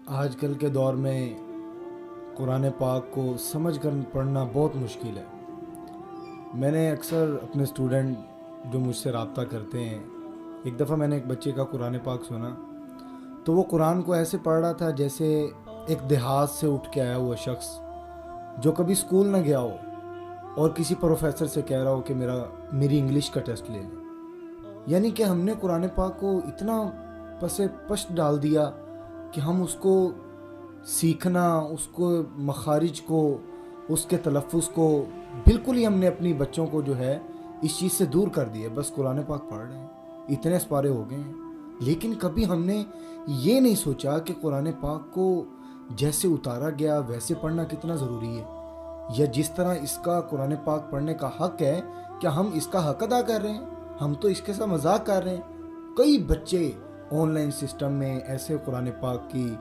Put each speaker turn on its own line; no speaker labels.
آج کل کے دور میں قرآن پاک کو سمجھ کر پڑھنا بہت مشکل ہے۔ میں نے اکثر اپنے اسٹوڈنٹ جو مجھ سے رابطہ کرتے ہیں، ایک دفعہ میں نے ایک بچے کا قرآن پاک سنا تو وہ قرآن کو ایسے پڑھ رہا تھا جیسے ایک دیہات سے اٹھ کے آیا ہوا شخص جو کبھی اسکول نہ گیا ہو اور کسی پروفیسر سے کہہ رہا ہو کہ میری انگلش کا ٹیسٹ لے لیں۔ یعنی کہ ہم نے قرآن پاک کو اتنا پس پشت ڈال دیا کہ ہم اس کو سیکھنا، اس کو مخارج کو، اس کے تلفظ کو بالکل ہی ہم نے اپنی بچوں کو جو ہے اس چیز سے دور کر دیا۔ بس قرآن پاک پڑھ رہے ہیں، اتنے سپارے ہو گئے ہیں، لیکن کبھی ہم نے یہ نہیں سوچا کہ قرآن پاک کو جیسے اتارا گیا ویسے پڑھنا کتنا ضروری ہے، یا جس طرح اس کا قرآن پاک پڑھنے کا حق ہے کیا ہم اس کا حق ادا کر رہے ہیں؟ ہم تو اس کے ساتھ مذاق کر رہے ہیں۔ کئی بچے آن لائن سسٹم میں ایسے قرآن پاک کی